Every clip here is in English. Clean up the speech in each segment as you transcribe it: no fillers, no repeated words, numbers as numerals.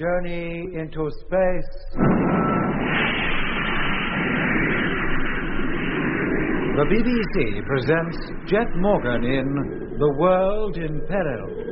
Journey into space. The BBC presents Jet Morgan in The World in Peril.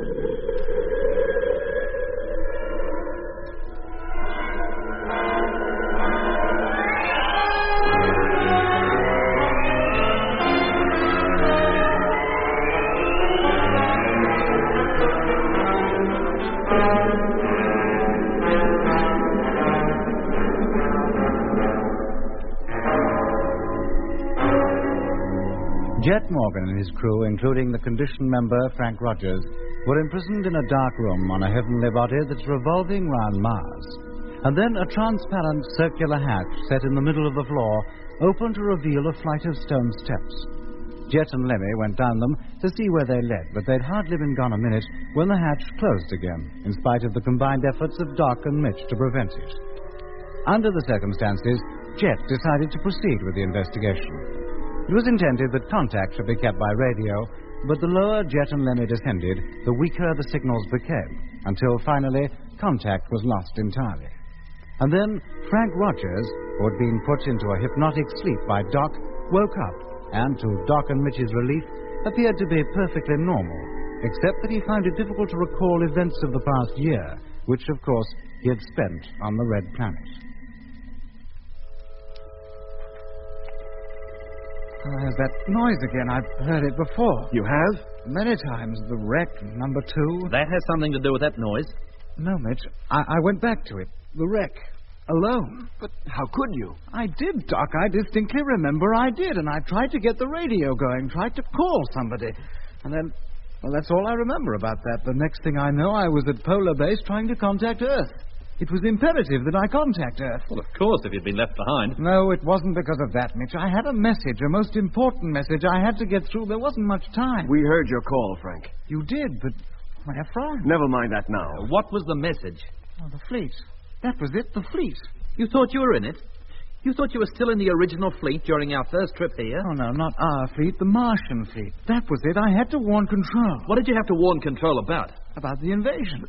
Jet Morgan and his crew, including the conditioned member Frank Rogers, were imprisoned in a dark room on a heavenly body that's revolving round Mars. And then a transparent circular hatch set in the middle of the floor opened to reveal a flight of stone steps. Jet and Lemmy went down them to see where they led, but they'd hardly been gone a minute when the hatch closed again, in spite of the combined efforts of Doc and Mitch to prevent it. Under the circumstances, Jet decided to proceed with the investigation. It was intended that contact should be kept by radio, but the lower Jet and Lemmy descended, the weaker the signals became, until finally contact was lost entirely. And then Frank Rogers, who had been put into a hypnotic sleep by Doc, woke up, and to Doc and Mitch's relief, appeared to be perfectly normal, except that he found it difficult to recall events of the past year, which, of course, he had spent on the Red Planet. There's that noise again. I've heard it before. You have? Many times. The wreck, number 2. That has something to do with that noise. No, Mitch. I went back to it. The wreck. Alone. But how could you? I did, Doc. I distinctly remember I did. And I tried to get the radio going. Tried to call somebody. And then, well, that's all I remember about that. The next thing I know, I was at Polar Base trying to contact Earth. It was imperative that I contact Earth. Well, of course, if you'd been left behind. No, it wasn't because of that, Mitch. I had a message, a most important message I had to get through. There wasn't much time. We heard your call, Frank. You did, but where from? Never mind that now. What was the message? Oh, the fleet. That was it, the fleet. You thought you were in it? You thought you were still in the original fleet during our first trip here? Oh, no, not our fleet, the Martian fleet. That was it. I had to warn Control. What did you have to warn Control about? About the invasion.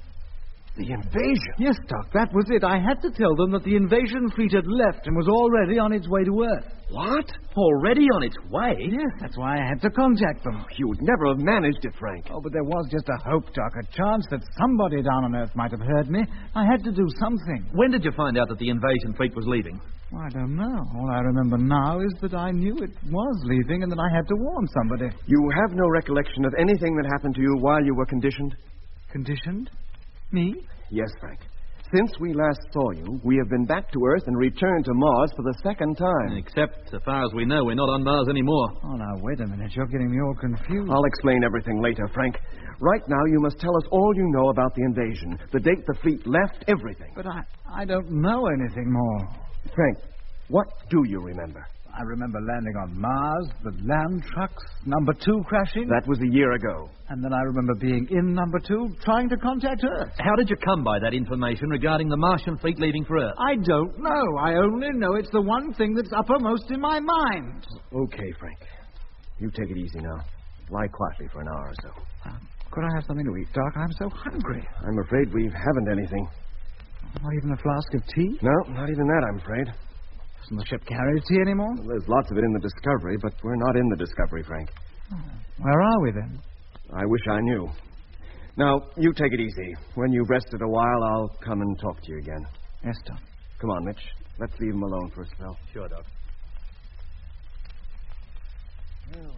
The invasion? Yes, Doc, that was it. I had to tell them that the invasion fleet had left and was already on its way to Earth. What? Already on its way? Yes, that's why I had to contact them. You would never have managed it, Frank. Oh, but there was just a hope, Doc, a chance that somebody down on Earth might have heard me. I had to do something. When did you find out that the invasion fleet was leaving? Well, I don't know. All I remember now is that I knew it was leaving and that I had to warn somebody. You have no recollection of anything that happened to you while you were conditioned? Conditioned? Me? Yes, Frank. Since we last saw you, we have been back to Earth and returned to Mars for the second time. Except, as far as we know, we're not on Mars anymore. Oh, now, wait a minute. You're getting me all confused. I'll explain everything later, Frank. Right now, you must tell us all you know about the invasion, the date the fleet left, everything. But I don't know anything more. Frank, what do you remember? I remember landing on Mars, the land trucks, number 2 crashing. That was a year ago. And then I remember being in number 2, trying to contact Earth. How did you come by that information regarding the Martian fleet leaving for Earth? I don't know. I only know it's the one thing that's uppermost in my mind. Okay, Frank. You take it easy now. Lie quietly for an hour or so. Could I have something to eat, Doc? I'm so hungry. I'm afraid we haven't anything. Not even a flask of tea? No, not even that, I'm afraid. Doesn't the ship carry tea anymore? Well, there's lots of it in the Discovery, but we're not in the Discovery, Frank. Where are we, then? I wish I knew. Now, you take it easy. When you've rested a while, I'll come and talk to you again. Yes, Doc. Come on, Mitch. Let's leave him alone for a spell. Sure, Doc. Well,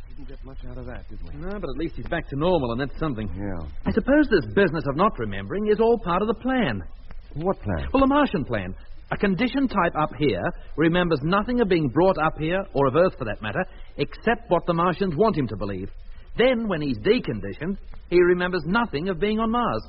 didn't get much out of that, did we? No, but at least he's back to normal, and that's something. Yeah. I suppose this business of not remembering is all part of the plan. What plan? Well, the Martian plan. A conditioned type up here remembers nothing of being brought up here, or of Earth for that matter, except what the Martians want him to believe. Then, when he's deconditioned, he remembers nothing of being on Mars.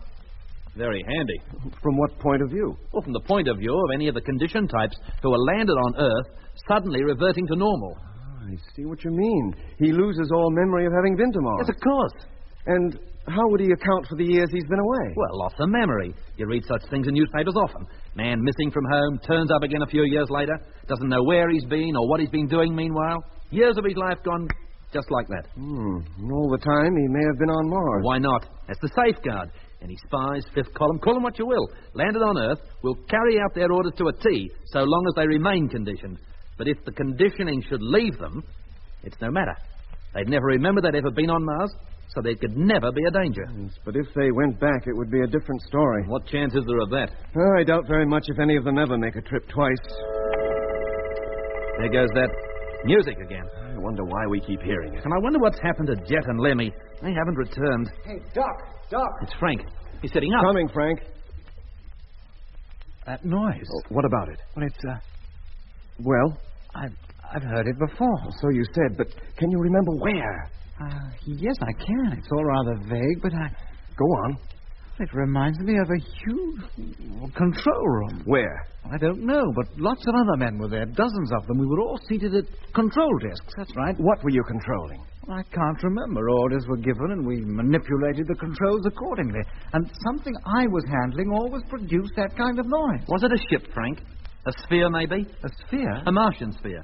Very handy. From what point of view? Well, from the point of view of any of the conditioned types who are landed on Earth suddenly reverting to normal. Oh, I see what you mean. He loses all memory of having been to Mars. Yes, of course. And how would he account for the years he's been away? Well, loss of memory. You read such things in newspapers often. Man missing from home, turns up again a few years later, doesn't know where he's been or what he's been doing meanwhile. Years of his life gone just like that. And all the time, he may have been on Mars. Why not? That's the safeguard. Any spies, fifth column, call them what you will, landed on Earth, will carry out their orders to a T so long as they remain conditioned. But if the conditioning should leave them, it's no matter. They'd never remember they'd ever been on Mars, so there could never be a danger. Yes, but if they went back, it would be a different story. What chance is there of that? Oh, I doubt very much if any of them ever make a trip twice. There goes that music again. I wonder why we keep hearing it. And I wonder what's happened to Jet and Lemmy. They haven't returned. Hey, Doc! It's Frank. He's sitting up. Coming, Frank. That noise. Oh, what about it? Well, it's, Well? I've heard it before. So you said, but can you remember where? Yes, I can. It's all rather vague, but Go on. It reminds me of a huge control room. Where? I don't know, but lots of other men were there, dozens of them. We were all seated at control desks, that's right. What were you controlling? Well, I can't remember. Orders were given, and we manipulated the controls accordingly. And something I was handling always produced that kind of noise. Was it a ship, Frank? A sphere, maybe? A sphere? A Martian sphere.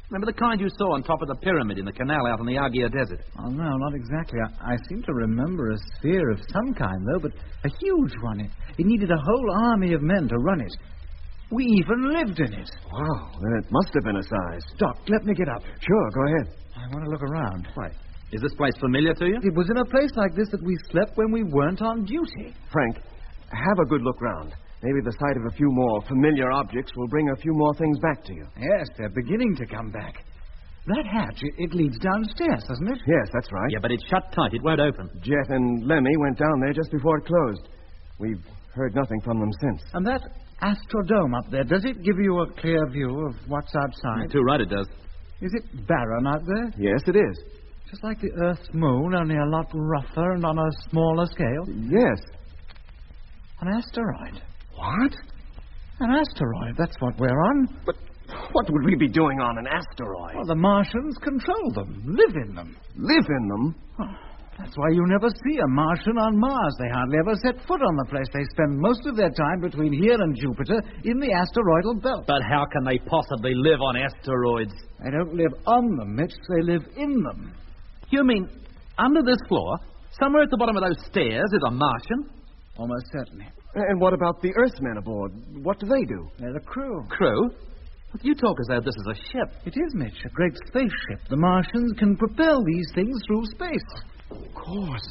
Remember the kind you saw on top of the pyramid in the canal out in the Argia Desert? Oh, no, not exactly. I seem to remember a sphere of some kind, though, but a huge one. It needed a whole army of men to run it. We even lived in it. Wow, then it must have been a size. Doc, let me get up. Sure, go ahead. I want to look around. Why? Is this place familiar to you? It was in a place like this that we slept when we weren't on duty. Frank, have a good look round. Maybe the sight of a few more familiar objects will bring a few more things back to you. Yes, they're beginning to come back. That hatch, it leads downstairs, doesn't it? Yes, that's right. Yeah, but it's shut tight. It won't open. Jet and Lemmy went down there just before it closed. We've heard nothing from them since. And that astrodome up there, does it give you a clear view of what's outside? You're too right, it does. Is it barren out there? Yes, it is. Just like the Earth's moon, only a lot rougher and on a smaller scale? Yes. An asteroid. What? An asteroid, that's what we're on. But what would we be doing on an asteroid? Well, the Martians control them, live in them. Live in them? Oh, that's why you never see a Martian on Mars. They hardly ever set foot on the place. They spend most of their time between here and Jupiter in the asteroidal belt. But how can they possibly live on asteroids? They don't live on them, Mitch. They live in them. You mean under this floor, somewhere at the bottom of those stairs, is a Martian? Almost certainly. And what about the Earthmen aboard? What do they do? They're the crew. Crew? But you talk as though this is a ship. It is, Mitch, a great spaceship. The Martians can propel these things through space. Of course.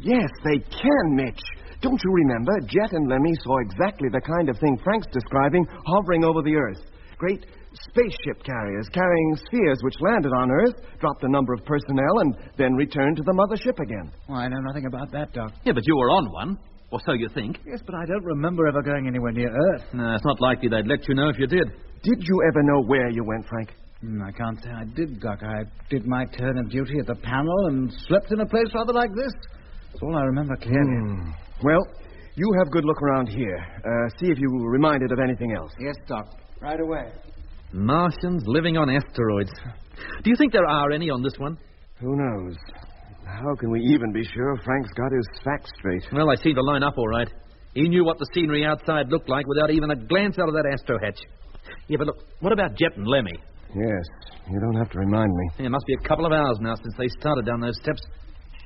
Yes, they can, Mitch. Don't you remember? Jet and Lemmy saw exactly the kind of thing Frank's describing hovering over the Earth. Great spaceship carriers carrying spheres which landed on Earth, dropped a number of personnel, and then returned to the mothership again. Well, I know nothing about that, Doc. Yeah, but you were on one. Or so you think. Yes, but I don't remember ever going anywhere near Earth. No, it's not likely they'd let you know if you did. Did you ever know where you went, Frank? I can't say I did, Doc. I did my turn of duty at the panel and slept in a place rather like this. That's all I remember clearly. Well, you have good look around here. See if you were reminded of anything else. Yes, Doc. Right away. Martians living on asteroids. Do you think there are any on this one? Who knows? How can we even be sure Frank's got his facts straight? Well, I see the line up all right. He knew what the scenery outside looked like without even a glance out of that astro hatch. Yeah, but look, what about Jet and Lemmy? Yes, you don't have to remind me. It must be a couple of hours now since they started down those steps.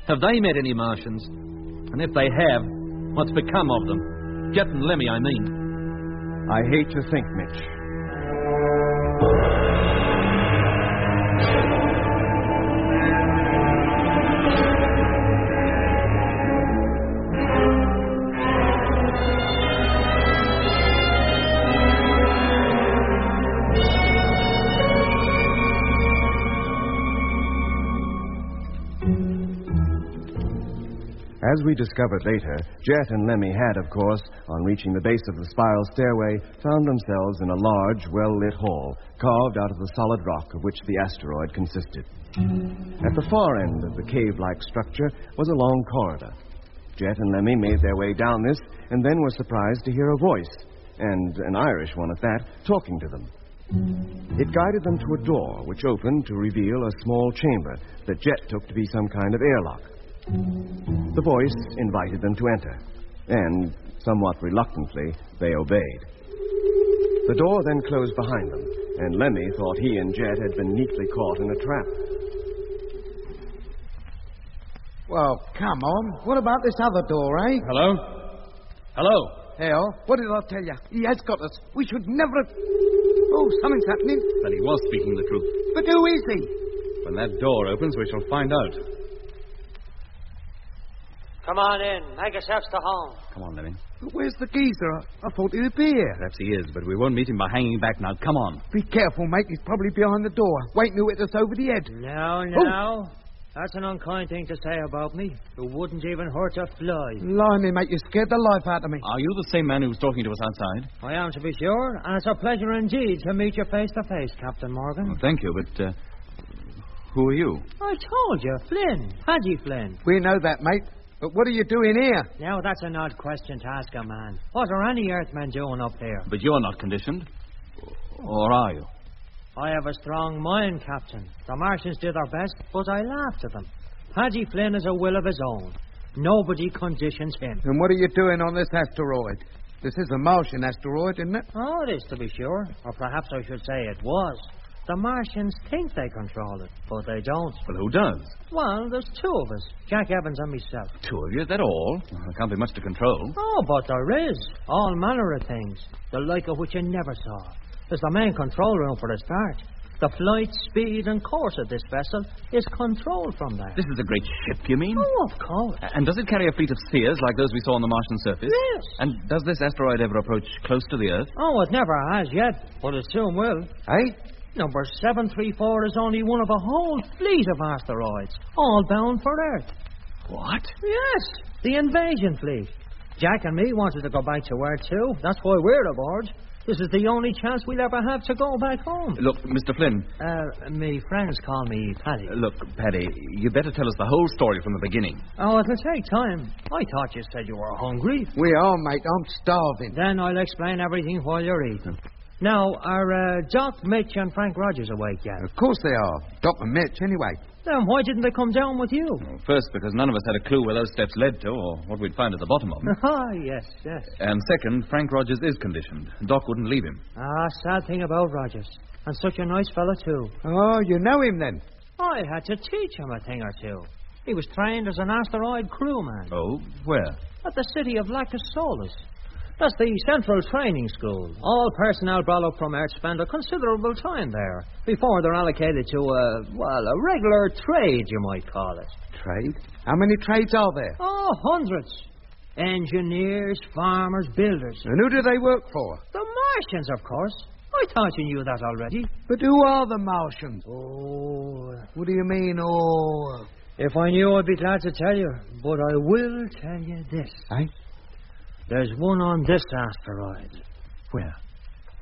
Have they met any Martians? And if they have, what's become of them? Jet and Lemmy, I mean. I hate to think, Mitch. As we discovered later, Jet and Lemmy had, of course, on reaching the base of the spiral stairway, found themselves in a large, well-lit hall, carved out of the solid rock of which the asteroid consisted. At the far end of the cave-like structure was a long corridor. Jet and Lemmy made their way down this, and then were surprised to hear a voice, and an Irish one at that, talking to them. It guided them to a door, which opened to reveal a small chamber that Jet took to be some kind of airlock. The voice invited them to enter, and, somewhat reluctantly, they obeyed. The door then closed behind them, and Lemmy thought he and Jet had been neatly caught in a trap. Well, come on. What about this other door, eh? Hello? Hello? Hell, what did I tell you? He has got us. We should never have... Oh, something's happening. Then he was speaking the truth. But who is he? When that door opens, we shall find out. Come on in. Make yourselves to home. Come on, Lemmy. But where's the geezer? I thought he would be here. Perhaps he is, but we won't meet him by hanging back now. Come on. Be careful, mate. He's probably behind the door, waiting to hit us over the head. No. That's an unkind thing to say about me. It wouldn't even hurt a fly. Blimey, mate, you scared the life out of me. Are you the same man who was talking to us outside? I am, to be sure, and it's a pleasure indeed to meet you face to face, Captain Morgan. Oh, thank you, but who are you? I told you, Flynn. Paddy Flynn. We know that, mate. But what are you doing here? Now, that's an odd question to ask a man. What are any Earthmen doing up here? But you're not conditioned. Or are you? I have a strong mind, Captain. The Martians did their best, but I laughed at them. Paddy Flynn has a will of his own. Nobody conditions him. And what are you doing on this asteroid? This is a Martian asteroid, isn't it? Oh, it is, to be sure. Or perhaps I should say it was. The Martians think they control it, but they don't. Well, who does? Well, there's two of us, Jack Evans and myself. Two of you, is that all? Well, there can't be much to control. Oh, but there is. All manner of things, the like of which you never saw. There's the main control room for a start. The flight, speed, and course of this vessel is controlled from there. This is a great ship, you mean? Oh, of course. And does it carry a fleet of seers like those we saw on the Martian surface? Yes. And does this asteroid ever approach close to the Earth? Oh, it never has yet, but it soon will. Eh? Number 734 is only one of a whole fleet of asteroids, all bound for Earth. What? Yes, the invasion fleet. Jack and me wanted to go back to Earth, too. That's why we're aboard. This is the only chance we'll ever have to go back home. Look, Mr. Flynn. Me friends call me Paddy. Look, Paddy, you better tell us the whole story from the beginning. Oh, it'll take time. I thought you said you were hungry. We are, mate. I'm starving. Then I'll explain everything while you're eating. Now, are Doc, Mitch, and Frank Rogers awake yet? Of course they are. Doc and Mitch, anyway. Then why didn't they come down with you? Well, first, because none of us had a clue where those steps led to or what we'd find at the bottom of them. Ah, yes. And second, Frank Rogers is conditioned. Doc wouldn't leave him. Sad thing about Rogers. And such a nice fellow, too. Oh, you know him, then? I had to teach him a thing or two. He was trained as an asteroid crewman. Oh, where? At the city of Lacus Solus. That's the central training school. All personnel brought up from Earth spend a considerable time there before they're allocated to a regular trade, you might call it. Trade? How many trades are there? Oh, hundreds. Engineers, farmers, builders. And who do they work for? The Martians, of course. I thought you knew that already. But who are the Martians? Oh. What do you mean, oh? If I knew, I'd be glad to tell you. But I will tell you this. Eh? There's one on this asteroid. Where?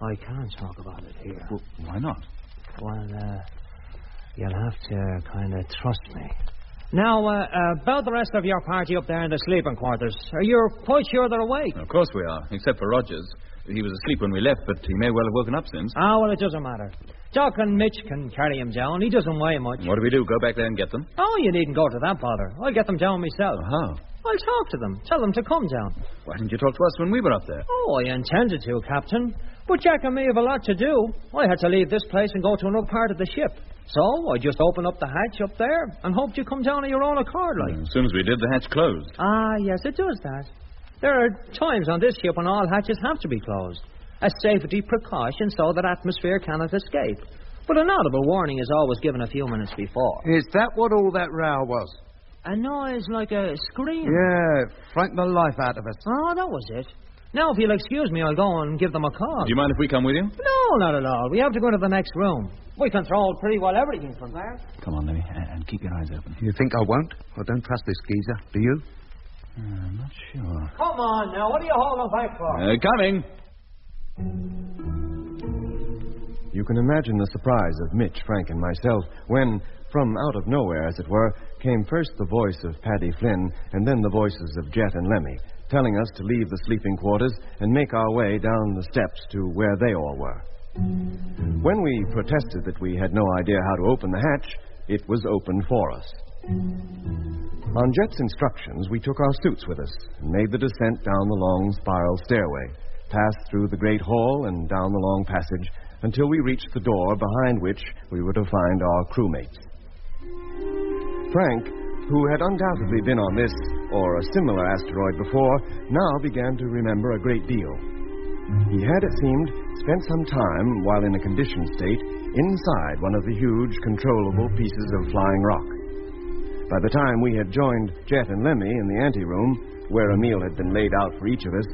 I can't talk about it here. Well, why not? Well, you'll have to kind of trust me. Now, about the rest of your party up there in the sleeping quarters, are you quite sure they're awake? Of course we are, except for Rogers. He was asleep when we left, but he may well have woken up since. Ah, well, it doesn't matter. Doc and Mitch can carry him down. He doesn't weigh much. What do we do? Go back there and get them? Oh, you needn't go to that bother. I'll get them down myself. How? I'll talk to them. Tell them to come down. Why didn't you talk to us when we were up there? Oh, I intended to, Captain. But Jack and me have a lot to do. I had to leave this place and go to another part of the ship. So I just opened up the hatch up there and hoped you'd come down of your own accord, like. As soon as we did, the hatch closed. Ah, yes, it does that. There are times on this ship when all hatches have to be closed. A safety precaution so that atmosphere cannot escape. But an audible warning is always given a few minutes before. Is that what all that row was? A noise like a scream. Yeah, frightened the life out of us. Oh, that was it. Now, if you'll excuse me, I'll go and give them a call. Do you mind if we come with you? No, not at all. We have to go to the next room. We control pretty well everything from there. Come on, Lemmy, and keep your eyes open. You think I won't? I don't trust this geezer. Do you? I'm not sure. Come on, now. What are you holding back for? Coming. You can imagine the surprise of Mitch, Frank, and myself when, from out of nowhere, as it were, came first the voice of Paddy Flynn and then the voices of Jet and Lemmy, telling us to leave the sleeping quarters and make our way down the steps to where they all were. When we protested that we had no idea how to open the hatch, it was opened for us. On Jet's instructions, we took our suits with us and made the descent down the long spiral stairway, passed through the great hall and down the long passage until we reached the door behind which we were to find our crewmates. Frank, who had undoubtedly been on this or a similar asteroid before, now began to remember a great deal. He had, it seemed, spent some time, while in a conditioned state, inside one of the huge, controllable pieces of flying rock. By the time we had joined Jet and Lemmy in the anteroom, where a meal had been laid out for each of us,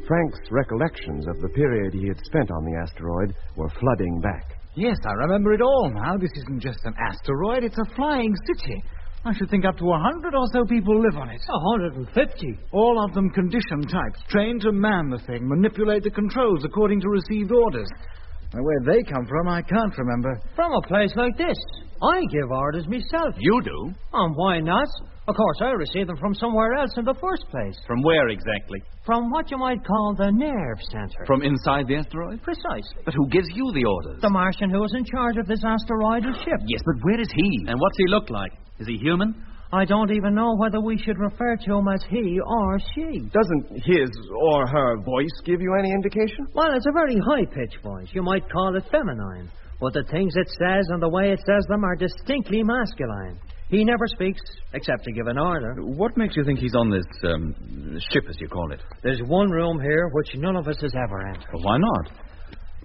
Frank's recollections of the period he had spent on the asteroid were flooding back. Yes, I remember it all now. This isn't just an asteroid, it's a flying city. I should think up to 100 or so people live on it. 150. All of them condition types, trained to man the thing, manipulate the controls according to received orders. Now, where they come from, I can't remember. From a place like this. I give orders myself. You do? And why not? Of course, I received them from somewhere else in the first place. From where exactly? From what you might call the nerve center. From inside the asteroid? Precisely. But who gives you the orders? The Martian who is in charge of this asteroidal ship. Yes, but where is he? And what's he look like? Is he human? I don't even know whether we should refer to him as he or she. Doesn't his or her voice give you any indication? Well, it's a very high-pitched voice. You might call it feminine. But the things it says and the way it says them are distinctly masculine. He never speaks except to give an order. What makes you think he's on this ship, as you call it? There's one room here which none of us has ever entered. Well, why not?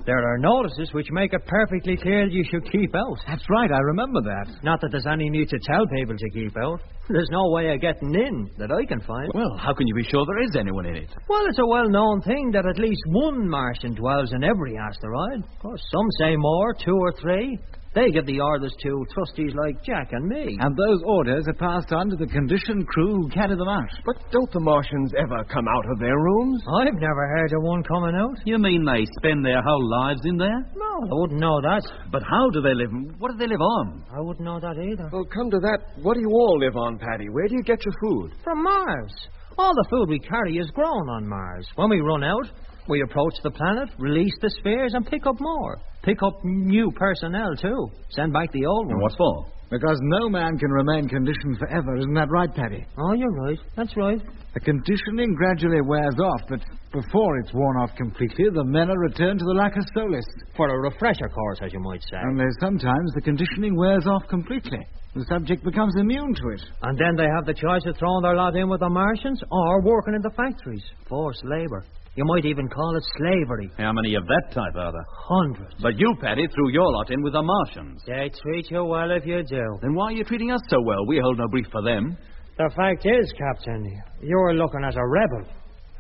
There are notices which make it perfectly clear that you should keep out. That's right, I remember that. Not that there's any need to tell people to keep out. There's no way of getting in that I can find. Well, how can you be sure there is anyone in it? Well, it's a well-known thing that at least one Martian dwells in every asteroid. Of course, some say more, 2 or 3. They give the orders to trustees like Jack and me. And those orders are passed on to the conditioned crew who carry them out. But don't the Martians ever come out of their rooms? I've never heard of one coming out. You mean they spend their whole lives in there? No, I wouldn't know that. But how do they live? What do they live on? I wouldn't know that either. Well, come to that, what do you all live on, Paddy? Where do you get your food? From Mars. All the food we carry is grown on Mars. When we run out, we approach the planet, release the spheres, and pick up more. Pick up new personnel, too. Send back the old ones. And what for? Because no man can remain conditioned forever, isn't that right, Paddy? Oh, you're right. That's right. The conditioning gradually wears off, but before it's worn off completely, the men are returned to the lacus solis. For a refresher course, as you might say. Only sometimes the conditioning wears off completely. The subject becomes immune to it. And then they have the choice of throwing their lot in with the Martians or working in the factories. Forced labour. You might even call it slavery. How many of that type are there? Hundreds. But you, Paddy, threw your lot in with the Martians. They treat you well if you do. Then why are you treating us so well? We hold no brief for them. The fact is, Captain, you're looking as a rebel.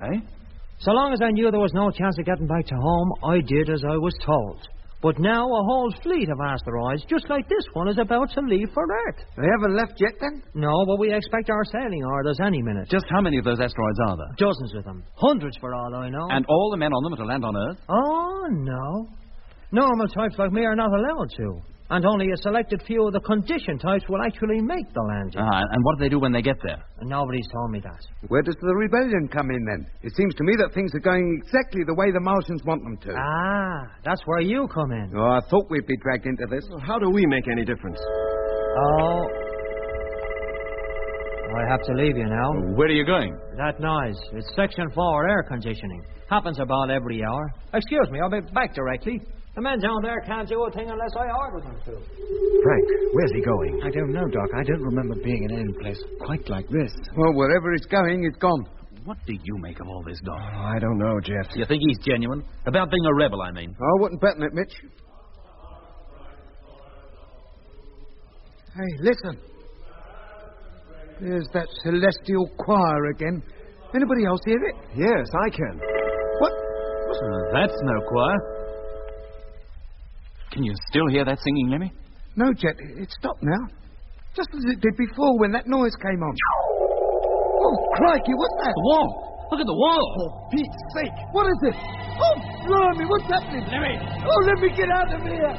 Eh? So long as I knew there was no chance of getting back to home, I did as I was told. But now a whole fleet of asteroids, just like this one, is about to leave for Earth. They haven't left yet, then? No, but we expect our sailing orders any minute. Just how many of those asteroids are there? Dozens of them. Hundreds for all I know. And all the men on them are to land on Earth? Oh, no. Normal types like me are not allowed to. And only a selected few of the condition types will actually make the landing. And what do they do when they get there? And nobody's told me that. Where does the rebellion come in, then? It seems to me that things are going exactly the way the Martians want them to. That's where you come in. Oh, I thought we'd be dragged into this. Well, how do we make any difference? Oh. I have to leave you now. Where are you going? That noise. It's Section 4 air conditioning. Happens about every hour. Excuse me, I'll be back directly. The men down there can't do a thing unless I order them to. Frank, where's he going? I don't know, Doc. I don't remember being in any place quite like this. Well, wherever it's going, it's gone. What do you make of all this, Doc? Oh, I don't know, Jeff. You think he's genuine? About being a rebel, I mean. I wouldn't bet on it, Mitch. Hey, listen. There's that celestial choir again. Anybody else hear it? Yes, I can. What? That's no choir. Can you still hear that singing, Lemmy? No, Jet. It stopped now. Just as it did before when that noise came on. Oh, crikey, what's that? The wall! Look at the wall! For Pete's sake. What is it? Oh, blimey, what's happening? Lemmy! Oh, let me get out of here.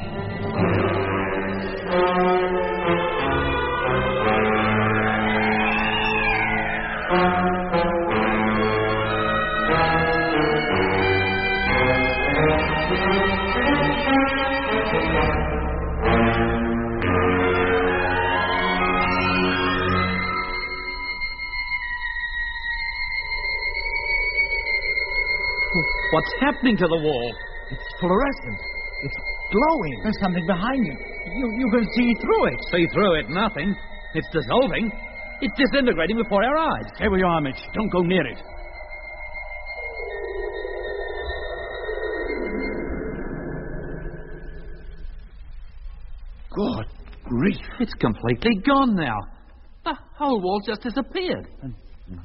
What's happening to the wall? It's fluorescent. It's glowing. There's something behind it. You can see through it. See through it, nothing. It's dissolving. It's disintegrating before our eyes. Stay where you are, Mitch. Don't go near it. Good grief. It's completely gone now. The whole wall just disappeared. And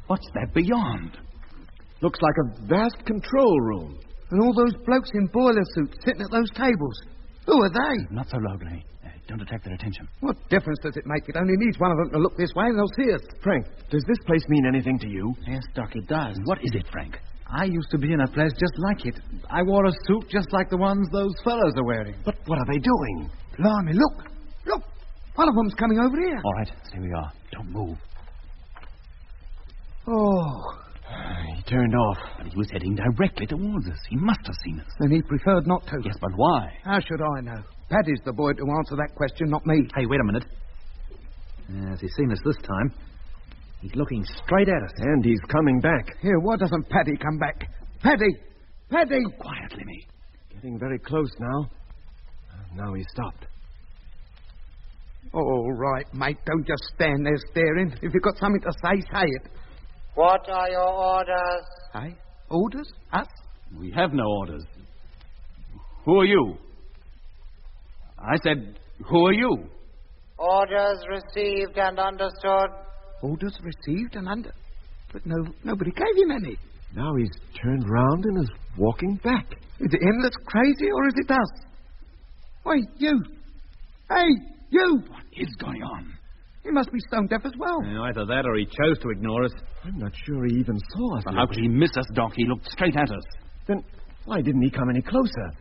what's that beyond? Looks like a vast control room. And all those blokes in boiler suits sitting at those tables. Who are they? Not so loud, Lemmy. Don't attract their attention. What difference does it make? It only needs one of them to look this way and they'll see us. Frank, does this place mean anything to you? Yes, Doc, it does. What is it, Frank? I used to be in a place just like it. I wore a suit just like the ones those fellows are wearing. But what are they doing? Blimey, look. Look. One of them's coming over here. All right, stay where you are. Don't move. Oh. He turned off. But he was heading directly towards us. He must have seen us. And he preferred not to. Yes, but why? How should I know? Paddy's the boy to answer that question, not me. Hey, wait a minute. Yes, he's seen us this time. He's looking straight at us. And he's coming back. Here, why doesn't Paddy come back? Paddy! Paddy! Quiet, Lemmy. Getting very close now. Now he stopped. All right, mate. Don't just stand there staring. If you've got something to say, say it. What are your orders? Hey? Orders? Us? We have no orders. Who are you? I said, who are you? Orders received and understood. Orders received and under... But nobody gave him any. Now he's turned round and is walking back. Is it him that's crazy or is it us? Wait, you. Hey, you. What is going on? He must be stone deaf as well. Either that or he chose to ignore us. I'm not sure he even saw us. But how could he miss us, Doc? He looked straight at us. Then why didn't he come any closer?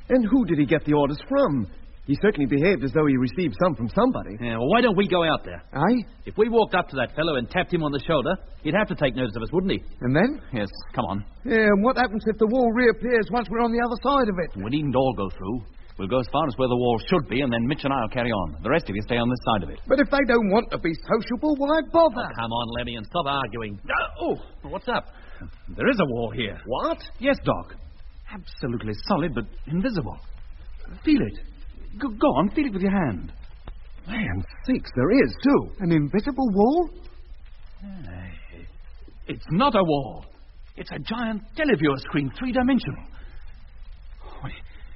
And who did he get the orders from? He certainly behaved as though he received some from somebody. Yeah, well, why don't we go out there? Aye? If we walked up to that fellow and tapped him on the shoulder, he'd have to take notice of us, wouldn't he? And then? Yes, come on. Yeah, and what happens if the wall reappears once we're on the other side of it? We needn't all go through. We'll go as far as where the wall should be, and then Mitch and I will carry on. The rest of you stay on this side of it. But if they don't want to be sociable, why bother? Oh, come on, Lemmy, and stop arguing. Oh, what's up? There is a wall here. What? Yes, Doc. Absolutely solid, but invisible. Feel it. Go on, feel it with your hand. Land sakes, there is, too. An invisible wall? It's not a wall. It's a giant televiewer screen, three-dimensional.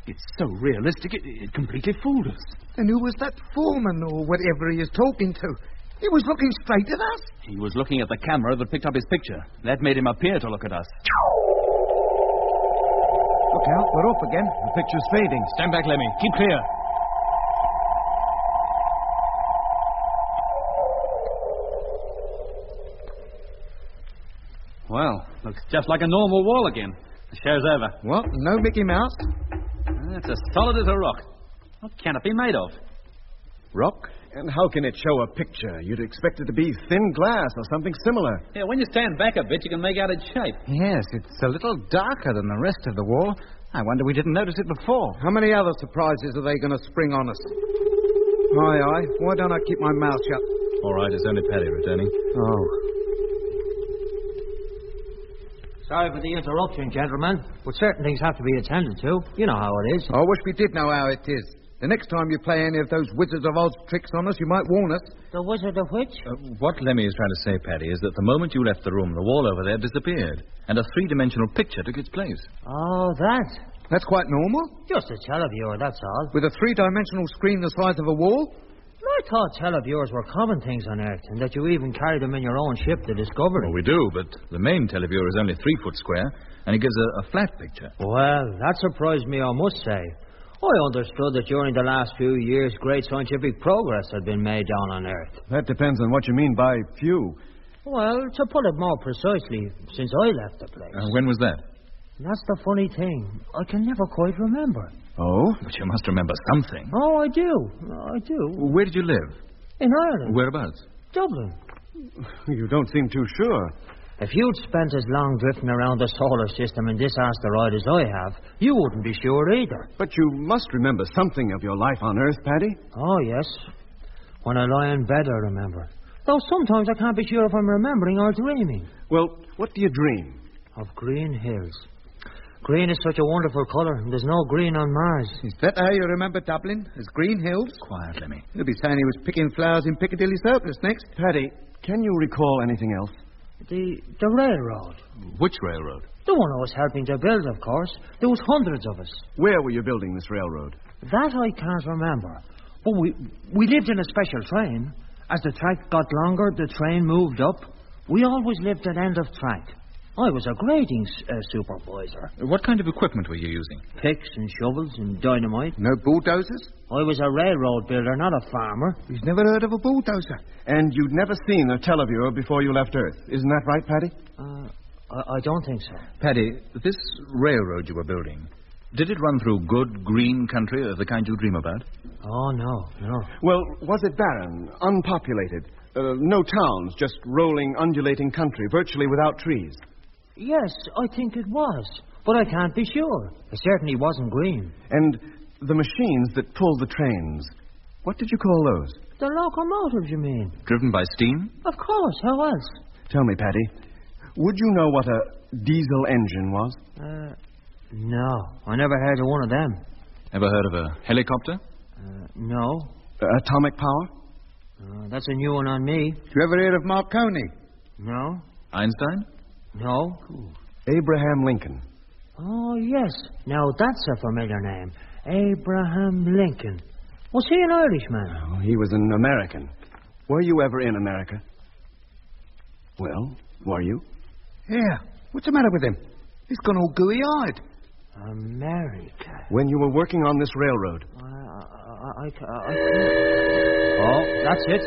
It's so realistic, it completely fooled us. And who was that foreman or whatever he is talking to? He was looking straight at us. He was looking at the camera that picked up his picture. That made him appear to look at us. Look out, we're off again. The picture's fading. Stand back, Lemmy. Keep clear. Well, looks just like a normal wall again. The show's over. What? No Mickey Mouse? It's as solid as a rock. What can it be made of? Rock? And how can it show a picture? You'd expect it to be thin glass or something similar. Yeah, when you stand back a bit, you can make out its shape. Yes, it's a little darker than the rest of the wall. I wonder we didn't notice it before. How many other surprises are they going to spring on us? Aye. Why don't I keep my mouth shut? All right, it's only Paddy returning. Oh. Sorry for the interruption, gentlemen, but certain things have to be attended to. You know how it is. I wish we did know how it is. The next time you play any of those Wizards of Oz tricks on us, you might warn us. The Wizard of which? What Lemmy is trying to say, Paddy, is that the moment you left the room, the wall over there disappeared, and a three-dimensional picture took its place. Oh, that. That's quite normal. Just a televiewer, that's all. With a three-dimensional screen the size of a wall? I thought televiewers were common things on Earth, and that you even carried them in your own ship, the Discovery. Well, we do, but the main televiewer is only 3 foot square, and it gives a flat picture. Well, that surprised me, I must say. I understood that during the last few years, great scientific progress had been made down on Earth. That depends on what you mean by few. Well, to put it more precisely, since I left the place. When was that? That's the funny thing. I can never quite remember. Oh? But you must remember something. Oh, I do. Where did you live? In Ireland. Whereabouts? Dublin. You don't seem too sure. If you'd spent as long drifting around the solar system in this asteroid as I have, you wouldn't be sure either. But you must remember something of your life on Earth, Paddy. Oh, yes. When I lie in bed, I remember. Though sometimes I can't be sure if I'm remembering or dreaming. Well, what do you dream? Of green hills. Green is such a wonderful colour, and there's no green on Mars. Is that how you remember Dublin? As Green Hills? Quiet, Lemmy. You'll be saying he was picking flowers in Piccadilly Circus next. Paddy, can you recall anything else? The railroad. Which railroad? The one I was helping to build, of course. There was hundreds of us. Where were you building this railroad? That I can't remember. But we lived in a special train. As the track got longer, the train moved up. We always lived at end of track. I was a grading supervisor. What kind of equipment were you using? Picks and shovels and dynamite. No bulldozers? I was a railroad builder, not a farmer. He's never heard of a bulldozer. And you'd never seen a televiewer before you left Earth. Isn't that right, Paddy? I don't think so. Paddy, this railroad you were building, did it run through good, green country of the kind you dream about? Oh, no. Well, was it barren, unpopulated? No towns, just rolling, undulating country, virtually without trees? Yes, I think it was. But I can't be sure. It certainly wasn't green. And the machines that pull the trains, what did you call those? The locomotives, you mean? Driven by steam? Of course, how else? Tell me, Paddy, would you know what a diesel engine was? No. I never heard of one of them. Ever heard of a helicopter? No. Atomic power? That's a new one on me. Did you ever hear of Marconi? No. Einstein? No. Abraham Lincoln. Oh, yes. Now, that's a familiar name. Abraham Lincoln. Was he an Irishman? Oh, he was an American. Were you ever in America? Well, were you? Yeah. What's the matter with him? He's gone all gooey-eyed. America. When you were working on this railroad. I Oh, that's it.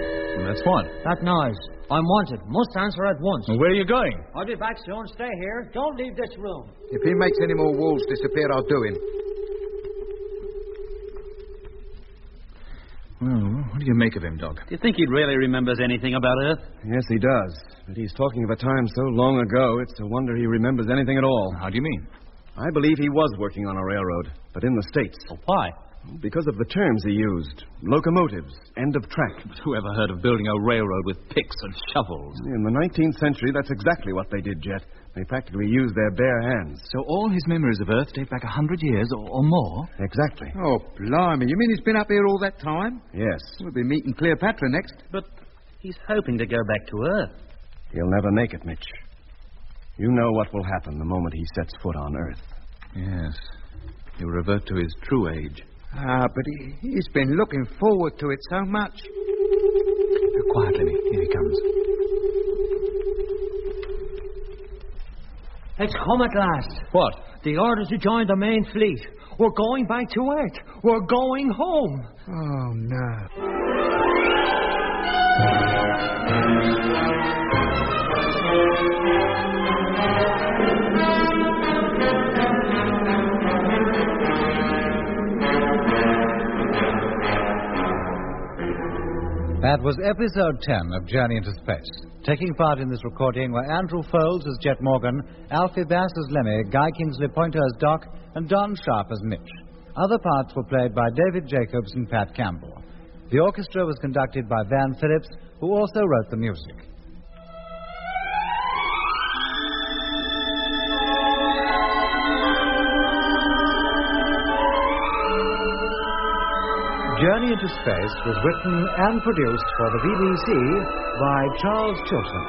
That's what? That noise. I'm wanted. Must answer at once. Well, where are you going? I'll be back soon. Stay here. Don't leave this room. If he makes any more walls disappear, I'll do him. Well, what do you make of him, Doc? Do you think he really remembers anything about Earth? Yes, he does. But he's talking of a time so long ago, it's a wonder he remembers anything at all. How do you mean? I believe he was working on a railroad, but in the States. Well, why? Because of the terms he used. Locomotives, end of track. But who ever heard of building a railroad with picks and shovels? In the 19th century, that's exactly what they did, Jet. They practically used their bare hands. So all his memories of Earth date back 100 years or more? Exactly. Oh, blimey. You mean he's been up here all that time? Yes. We'll be meeting Cleopatra next. But he's hoping to go back to Earth. He'll never make it, Mitch. You know what will happen the moment he sets foot on Earth. Yes. He'll revert to his true age. But he's been looking forward to it so much. Quiet, Lenny. Here he comes. It's come at last. What? The order to join the main fleet. We're going back to Earth. We're going home. Oh, no. That was episode 10 of Journey into Space. Taking part in this recording were Andrew Foles as Jet Morgan, Alfie Bass as Lemmy, Guy Kingsley Pointer as Doc, and Don Sharp as Mitch. Other parts were played by David Jacobs and Pat Campbell. The orchestra was conducted by Van Phillips, who also wrote the music. Journey into Space was written and produced for the BBC by Charles Chilton.